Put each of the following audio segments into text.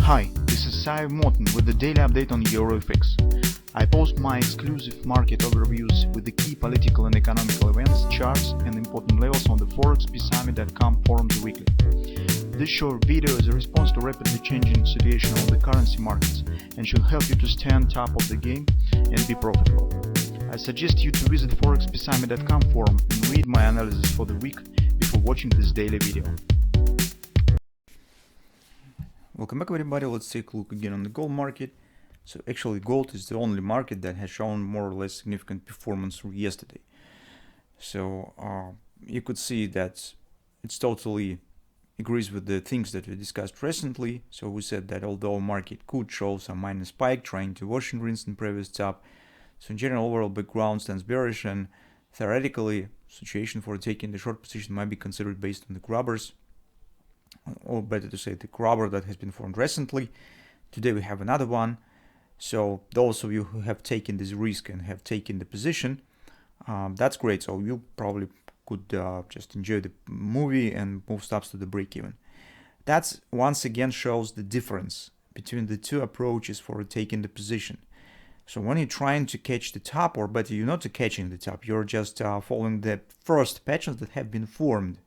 Hi, this is Sive Morten with the daily update on EuroFX. I post my exclusive market overviews with the key political and economical events, charts and important levels on the ForexPeaceArmy.com forums weekly. This short video is a response to rapidly changing situation on the currency markets and should help you to stay on top of the game and be profitable. I suggest you to visit ForexPeaceArmy.com forum and read my analysis for the week before watching this daily video. Welcome back everybody. Let's take a look again on the gold market. So actually gold is the only market that has shown more or less significant performance yesterday. So you could see that it's totally agrees with the things that we discussed recently. So we said that although market could show some minor spike trying to wash and rinse in previous top, so in general overall background stands bearish, and theoretically situation for taking the short position might be considered based on the grubbers, or better to say the grubber that has been formed recently. Today we have another one. So those of you who have taken this risk and have taken the position, that's great. So you probably could just enjoy the movie and move stops to the break even. That's once again shows the difference between the two approaches for taking the position. So when you're trying to catch the top, or better, you're not catching the top, you're just following the first patterns that have been formed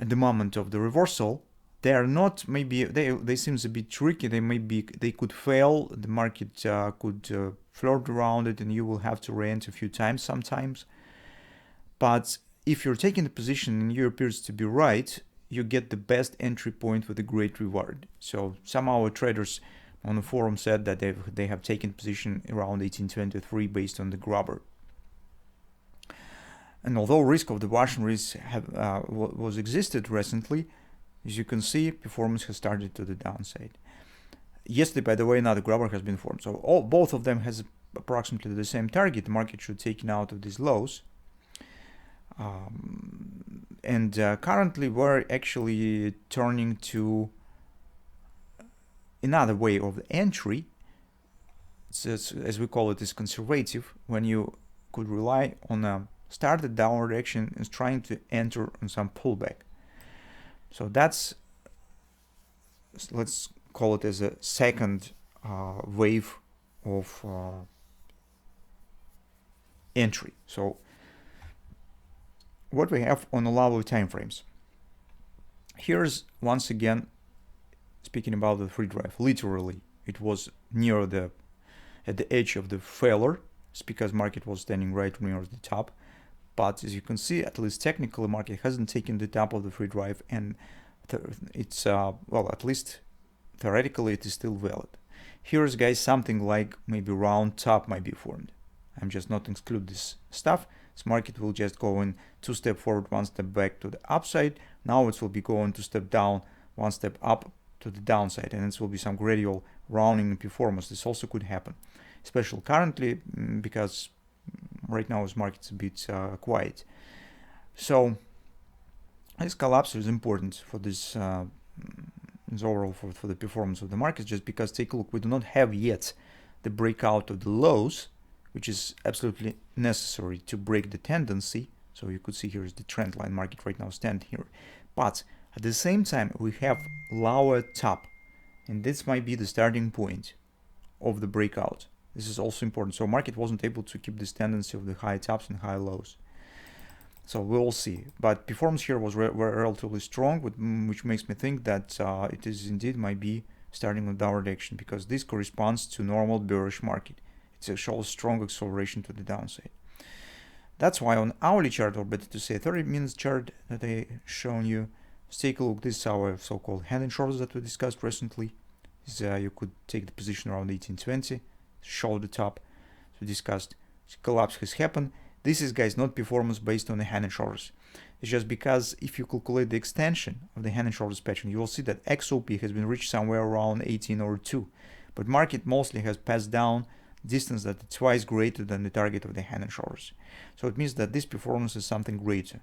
at the moment of the reversal. They are not, maybe they seems a bit tricky. They could fail. The market could flirt around it, and you will have to re-enter a few times sometimes. But if you're taking the position and you appears to be right, you get the best entry point with a great reward. So some of our traders on the forum said that they have taken position around 1823 based on the grubber. And although risk of the Russian risk was existed recently, as you can see, performance has started to the downside. Yesterday, by the way, another grubber has been formed. So both of them has approximately the same target. The market should take it out of these lows. Currently, we're actually turning to another way of the entry. As we call it, is conservative, when you could rely on a started downward action and trying to enter on some pullback. So that's, let's call it as a second wave of entry. So what we have on the lower time frames. Here's once again speaking about the free drive. Literally, it was near at the edge of the failure. It's because market was standing right near the top. But as you can see, at least technically, market hasn't taken the top of the free drive, and it's well, at least theoretically, it is still valid. Here's, guys, something like maybe round top might be formed. I'm just not exclude this stuff. This market will just go in 2 steps forward, 1 step back to the upside. Now it will be going 2 steps down, 1 step up to the downside, and it will be some gradual rounding in performance. This also could happen, especially currently because right now, this market's a bit quiet. So this collapse is important for this overall for the performance of the market, just because, take a look, we do not have yet the breakout of the lows, which is absolutely necessary to break the tendency. So you could see here is the trend line market right now stand here. But at the same time, we have lower top, and this might be the starting point of the breakout. This is also important. So market wasn't able to keep this tendency of the high tops and high lows. So we'll see. But performance here was relatively strong, which makes me think that it is indeed might be starting with downward action, because this corresponds to normal bearish market. It shows strong acceleration to the downside. That's why on hourly chart, or better to say 30 minutes chart that I shown you, let's take a look. This is our so-called hand and shoulders that we discussed recently. You could take the position around 1820. Show the top. So discussed collapse has happened. This is, guys, not performance based on the hand and shoulders. It's just because if you calculate the extension of the hand and shoulders pattern, you will see that XOP has been reached somewhere around 1802, but market mostly has passed down distance that is twice greater than the target of the hand and shoulders. So it means that this performance is something greater,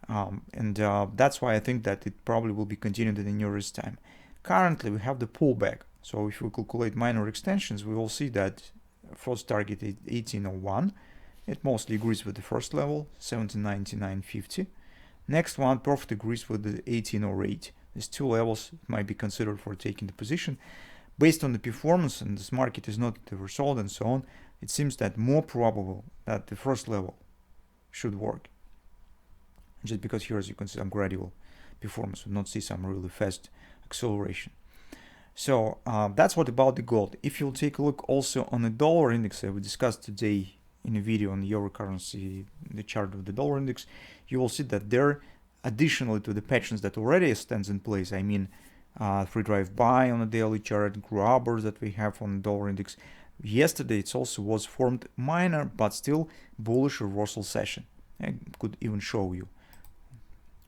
that's why I think that it probably will be continued in the nearest time. Currently, we have the pullback. So if we calculate minor extensions, we will see that first target is 1801. It mostly agrees with the first level, 1799.50. Next one perfectly agrees with the 1808. These two levels might be considered for taking the position. Based on the performance, and this market is not the result and so on, it seems that more probable that the first level should work. Just because here, as you can see, some gradual performance, we not see some really fast acceleration. So that's what about the gold. If you'll take a look also on the dollar index that we discussed today in a video on the euro currency, the chart of the dollar index, you will see that there, additionally to the patterns that already stands in place, I mean free drive buy on the daily chart, grabbers that we have on the dollar index, yesterday it also was formed minor but still bullish reversal session. I could even show you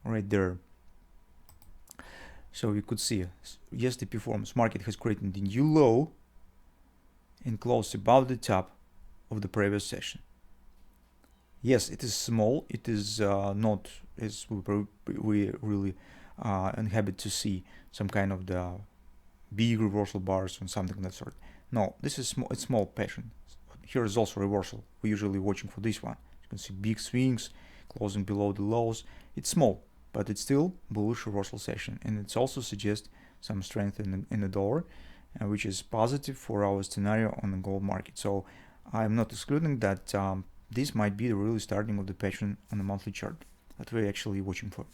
right there. So you could see, yes, the performance market has created the new low and closed above the top of the previous session. Yes, it is small. It is not as we really inhabit to see some kind of the big reversal bars or something of that sort. No, this is small. It's small pattern. Here is also reversal. We're usually watching for this one. You can see big swings closing below the lows. It's small, but it's still bullish reversal session, and it also suggests some strength in the dollar, which is positive for our scenario on the gold market. So I'm not excluding that this might be the really starting of the pattern on the monthly chart that we're actually watching for.